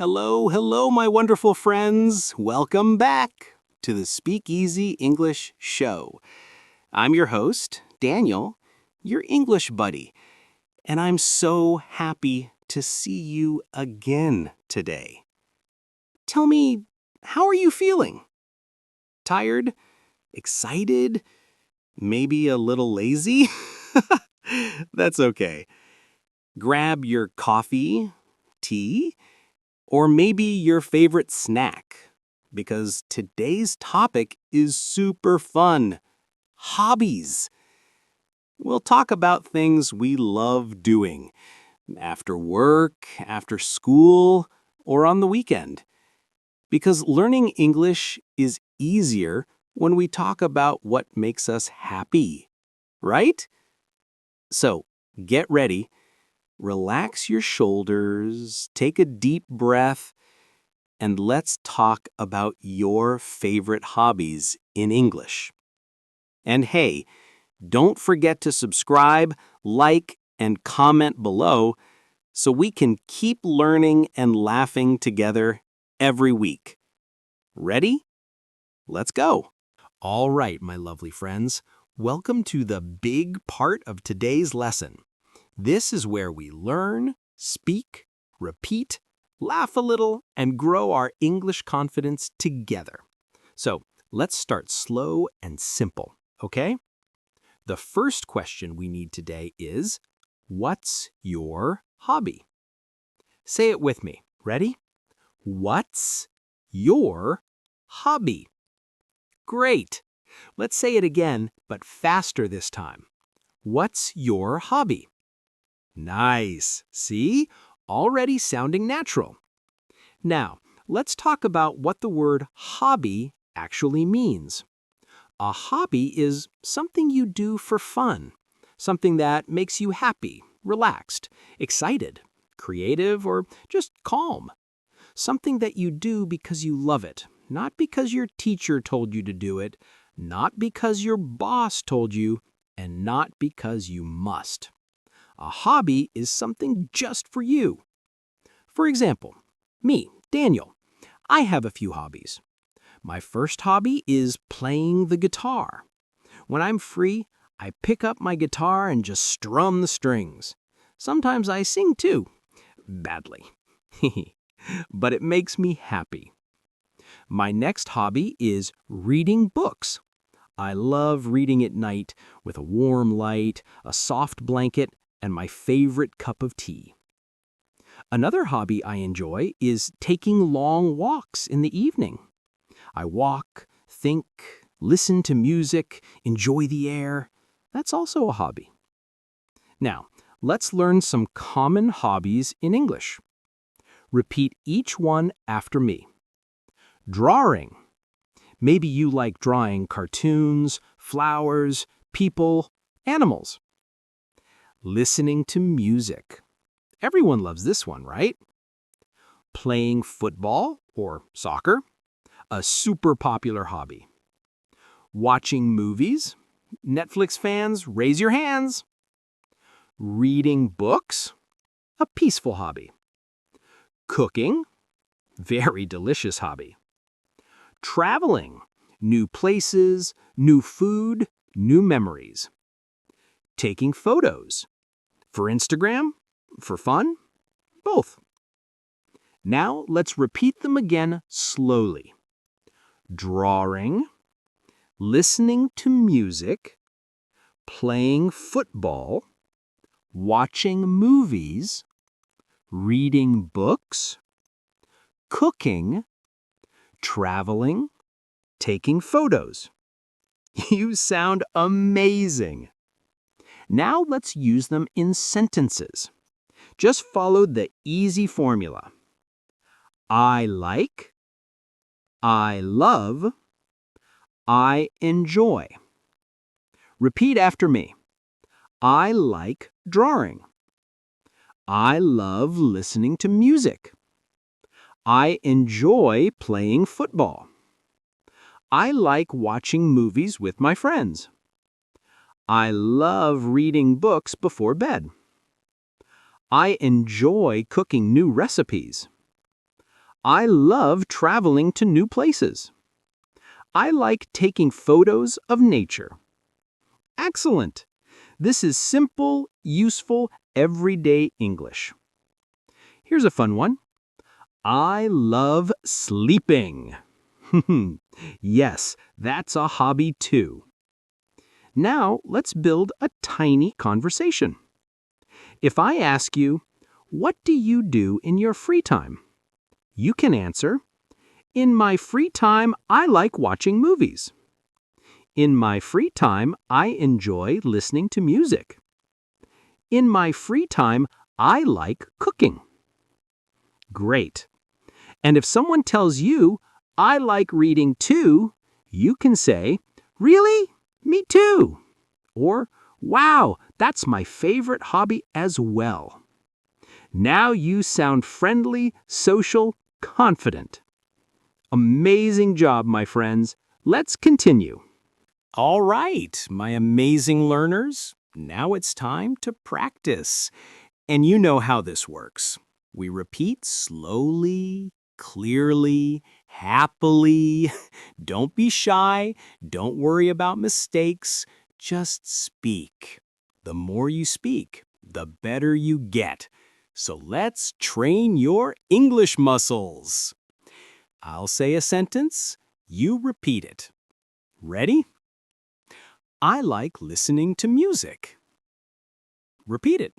Hello, hello, my wonderful friends. Welcome back to the Speakeasy English Show. I'm your host, Daniel, your English buddy, and I'm so happy to see you again today. Tell me, how are you feeling? Tired? Excited? Maybe a little lazy? That's okay. Grab your coffee, tea, or maybe your favorite snack, because today's topic is super fun. Hobbies. We'll talk about things we love doing after work, after school, or on the weekend. Because learning English is easier when we talk about what makes us happy, right? So, get ready. Relax your shoulders, take a deep breath, and let's talk about your favorite hobbies in English. And hey, don't forget to subscribe, like, and comment below so we can keep learning and laughing together every week. Ready? Let's go. All right, my lovely friends. Welcome to the big part of today's lesson. This is where we learn, speak, repeat, laugh a little, and grow our English confidence together. So let's start slow and simple, okay? The first question we need today is, what's your hobby? Say it with me. Ready? What's your hobby? Great. Let's say it again, but faster this time. What's your hobby? Nice. See? Already sounding natural. Now, let's talk about what the word hobby actually means. A hobby is something you do for fun, something that makes you happy, relaxed, excited, creative, or just calm. Something that you do because you love it, not because your teacher told you to do it, not because your boss told you, and not because you must. A hobby is something just for you. For example, me, Daniel, I have a few hobbies. My first hobby is playing the guitar. When I'm free, I pick up my guitar and just strum the strings. Sometimes I sing too. Badly. But it makes me happy. My next hobby is reading books. I love reading at night with a warm light, a soft blanket, and my favorite cup of tea. Another hobby I enjoy is taking long walks in the evening. I walk, think, listen to music, enjoy the air. That's also a hobby. Now, let's learn some common hobbies in English. Repeat each one after me. Drawing. Maybe you like drawing cartoons, flowers, people, animals. Listening to music. Everyone loves this one, right? Playing football or soccer, a super popular hobby. Watching movies. Netflix fans, raise your hands. Reading books, a peaceful hobby. Cooking, very delicious hobby. Traveling, new places, new food, new memories. Taking photos, for Instagram, for fun, both. Now let's repeat them again slowly. Drawing, listening to music, playing football, watching movies, reading books, cooking, traveling, taking photos. You sound amazing. Now let's use them in sentences. Just follow the easy formula. I like, I love, I enjoy. Repeat after me. I like drawing. I love listening to music. I enjoy playing football. I like watching movies with my friends. I love reading books before bed. I enjoy cooking new recipes. I love traveling to new places. I like taking photos of nature. Excellent! This is simple, useful, everyday English. Here's a fun one. I love sleeping. Yes, that's a hobby too. Now let's build a tiny conversation. If I ask you, what do you do in your free time? You can answer, in my free time, I like watching movies. In my free time, I enjoy listening to music. In my free time, I like cooking. Great. And if someone tells you, I like reading too, you can say, really? Me too. Or, wow, that's my favorite hobby as well. Now you sound friendly, social, confident. Amazing job, my friends. Let's continue. All right, my amazing learners. Now it's time to practice. And you know how this works. We repeat slowly, clearly, happily. Don't be shy. Don't worry about mistakes. Just speak. The more you speak, the better you get. So let's train your English muscles. I'll say a sentence. You repeat it. Ready? I like listening to music. Repeat it.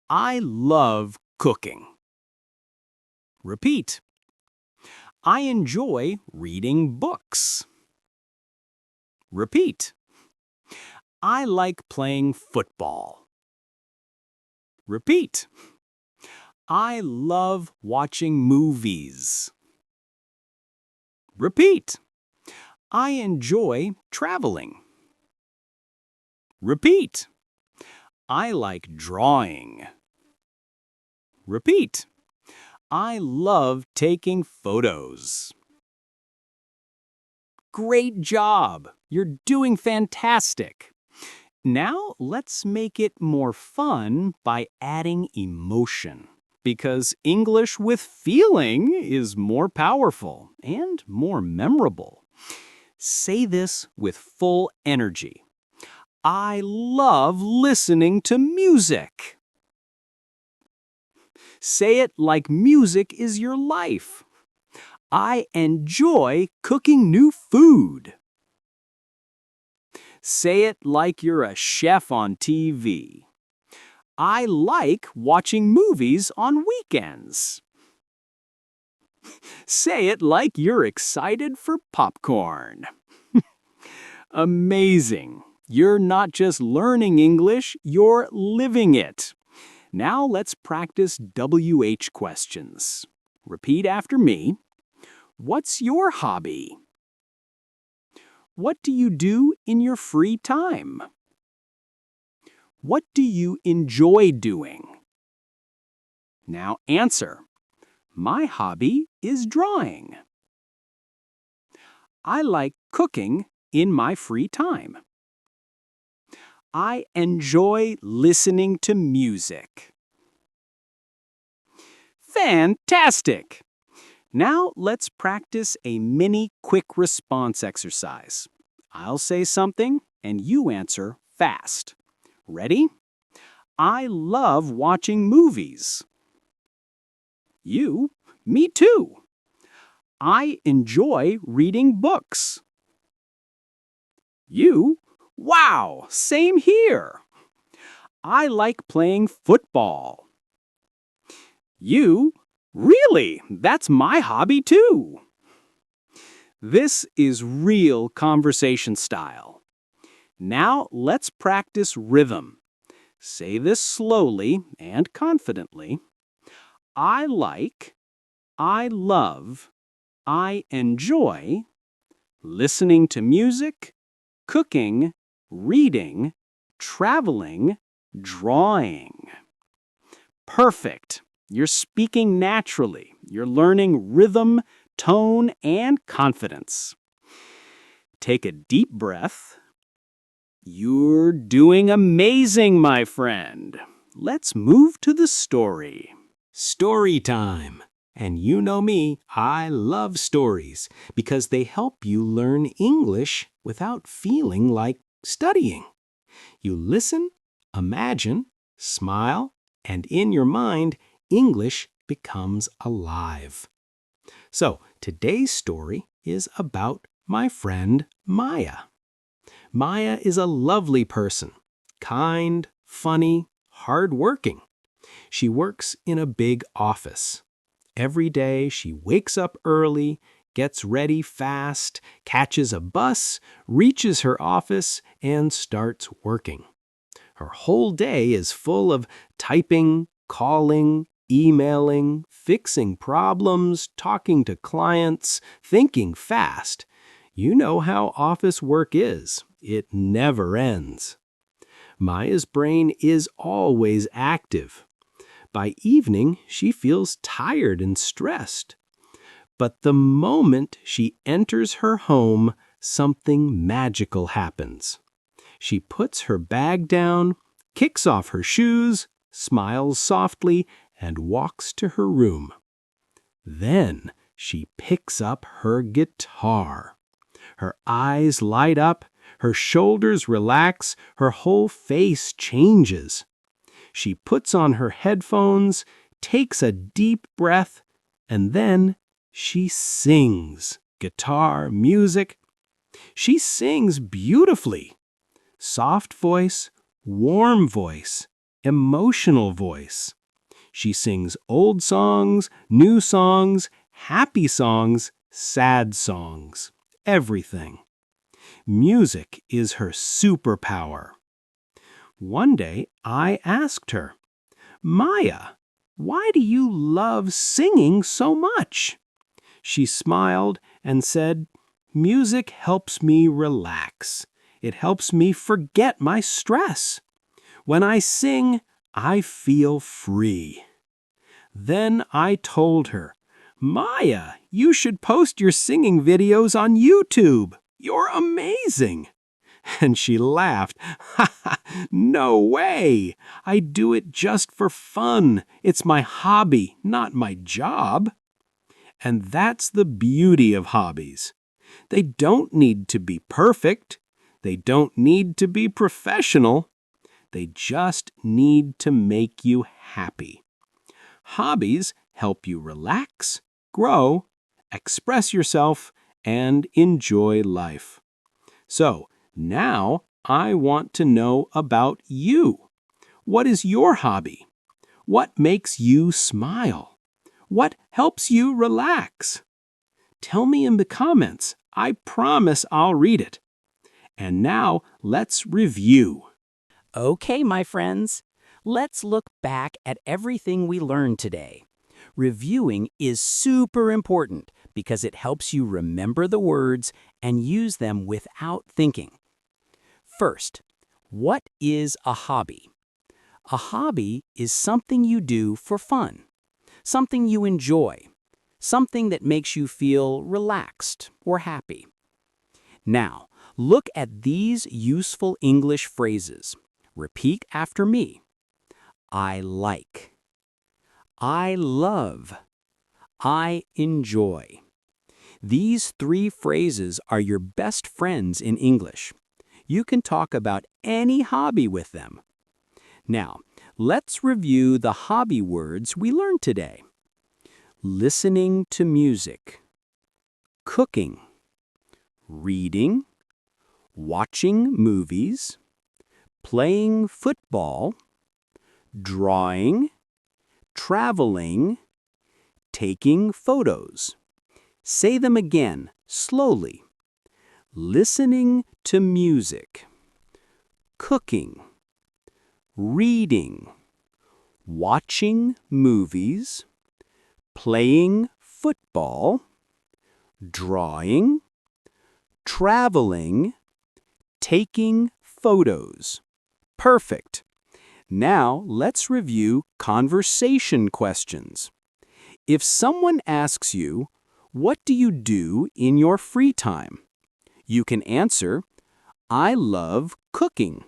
I love cooking. Repeat. I enjoy reading books. Repeat. I like playing football. Repeat. I love watching movies. Repeat. I enjoy traveling. Repeat. I like drawing. Repeat. I love taking photos. Great job! You're doing fantastic! Now let's make it more fun by adding emotion. Because English with feeling is more powerful and more memorable. Say this with full energy. I love listening to music. Say it like music is your life. I enjoy cooking new food. Say it like you're a chef on TV. I like watching movies on weekends. Say it like you're excited for popcorn. Amazing! You're not just learning English, you're living it. Now let's practice WH questions. Repeat after me. What's your hobby? What do you do in your free time? What do you enjoy doing? Now answer. My hobby is drawing. I like cooking in my free time. I enjoy listening to music. Fantastic! Now let's practice a mini quick response exercise. I'll say something and you answer fast. Ready? I love watching movies. You? Me too. I enjoy reading books. You? Wow, same here. I like playing football. You? Really? That's my hobby too. This is real conversation style. Now let's practice rhythm. Say this slowly and confidently. I like, I love, I enjoy listening to music, cooking, reading, traveling, drawing. Perfect! You're speaking naturally. You're learning rhythm, tone, and confidence. Take a deep breath. You're doing amazing, my friend. Let's move to the story. Story time. And you know me, I love stories because they help you learn English without feeling like studying. You listen, imagine, smile, and in your mind, English becomes alive. So, today's story is about my friend Maya. Maya is a lovely person, kind, funny, hardworking. She works in a big office. Every day she wakes up early, gets ready fast, catches a bus, reaches her office, and starts working. Her whole day is full of typing, calling, emailing, fixing problems, talking to clients, thinking fast. You know how office work is. It never ends. Maya's brain is always active. By evening, she feels tired and stressed. But the moment she enters her home, something magical happens. She puts her bag down, kicks off her shoes, smiles softly, and walks to her room. Then she picks up her guitar. Her eyes light up, her shoulders relax, her whole face changes. She puts on her headphones, takes a deep breath, and then she sings. Guitar, music. She sings beautifully. Soft voice, warm voice, emotional voice. She sings old songs, new songs, happy songs, sad songs. Everything. Music is her superpower. One day I asked her, Maya, why do you love singing so much? She smiled and said, music helps me relax. It helps me forget my stress. When I sing, I feel free. Then I told her, Maya, you should post your singing videos on YouTube. You're amazing. And she laughed. Ha ha, no way. I do it just for fun. It's my hobby, not my job. And that's the beauty of hobbies. They don't need to be perfect. They don't need to be professional. They just need to make you happy. Hobbies help you relax, grow, express yourself, and enjoy life. So, now I want to know about you. What is your hobby? What makes you smile? What helps you relax? Tell me in the comments. I promise I'll read it. And now let's review. Okay, my friends, let's look back at everything we learned today. Reviewing is super important because it helps you remember the words and use them without thinking. First, what is a hobby? A hobby is something you do for fun, something you enjoy, something that makes you feel relaxed or happy. Now, look at these useful English phrases. Repeat after me. I like. I love. I enjoy. These three phrases are your best friends in English. You can talk about any hobby with them. Now, let's review the hobby words we learned today. Listening to music, cooking, reading, watching movies, playing football, drawing, traveling, taking photos. Say them again, slowly. Listening to music, cooking, reading, watching movies, playing football, drawing, traveling, taking photos. Perfect. Now let's review conversation questions. If someone asks you, what do you do in your free time? You can answer, I love cooking.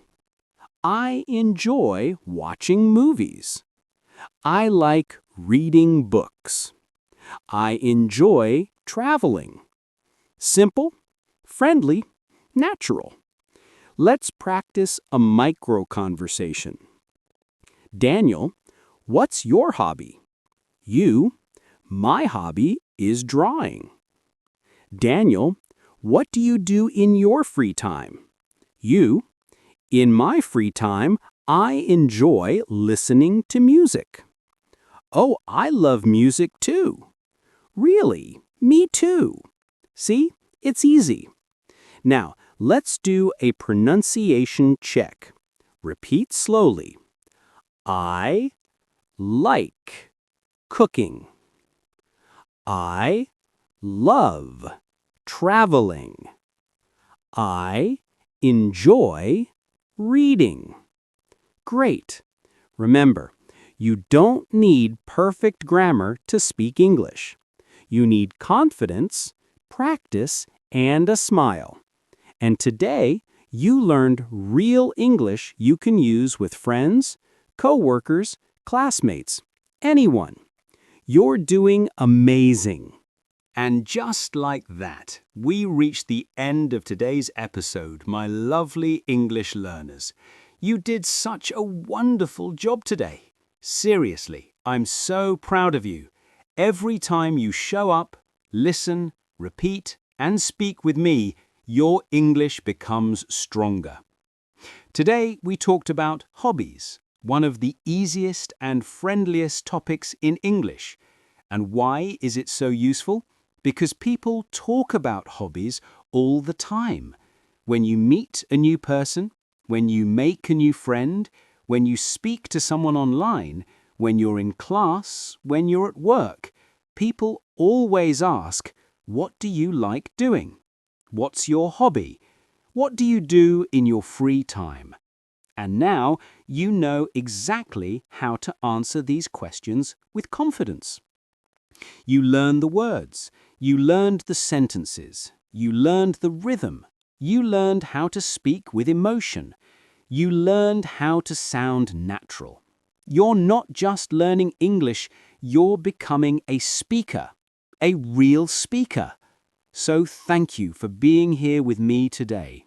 I enjoy watching movies. I like reading books. I enjoy traveling. Simple, friendly, natural. Let's practice a micro conversation. Daniel, what's your hobby? You, my hobby is drawing. Daniel, what do you do in your free time? You, in my free time, I enjoy listening to music. Oh, I love music too. Really, me too. See, it's easy. Now, let's do a pronunciation check. Repeat slowly. I like cooking. I love traveling. I enjoy reading. Great. Remember, you don't need perfect grammar to speak English. You need confidence, practice, and a smile. And today, you learned real English you can use with friends, coworkers, classmates, anyone. You're doing amazing. And just like that, we reach the end of today's episode, my lovely English learners. You did such a wonderful job today. Seriously, I'm so proud of you. Every time you show up, listen, repeat, and speak with me, your English becomes stronger. Today, we talked about hobbies, one of the easiest and friendliest topics in English. And why is it so useful? Because people talk about hobbies all the time. When you meet a new person, when you make a new friend, when you speak to someone online, when you're in class, when you're at work, people always ask, what do you like doing? What's your hobby? What do you do in your free time? And now you know exactly how to answer these questions with confidence. You learned the words, you learned the sentences, you learned the rhythm, you learned how to speak with emotion, you learned how to sound natural. You're not just learning English, you're becoming a speaker, a real speaker. So thank you for being here with me today.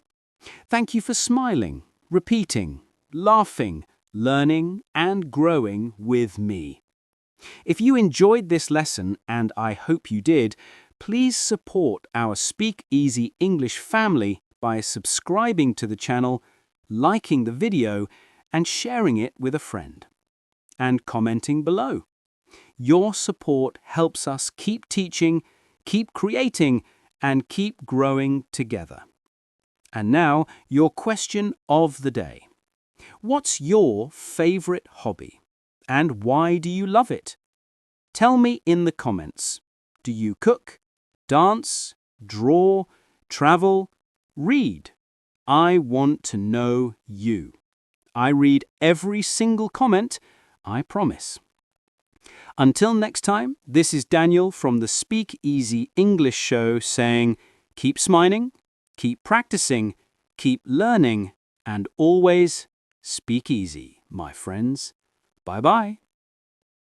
Thank you for smiling, repeating, laughing, learning, and growing with me. If you enjoyed this lesson, and I hope you did, please support our Speak Easy English family by subscribing to the channel, liking the video, and sharing it with a friend. And commenting below. Your support helps us keep teaching, keep creating, and keep growing together. And now, your question of the day. What's your favorite hobby? And why do you love it? Tell me in the comments. Do you cook, dance, draw, travel, read? I want to know you. I read every single comment, I promise. Until next time, this is Daniel from the Speak Easy English Show saying, keep smiling, keep practicing, keep learning, and always speak easy, my friends. Bye-bye.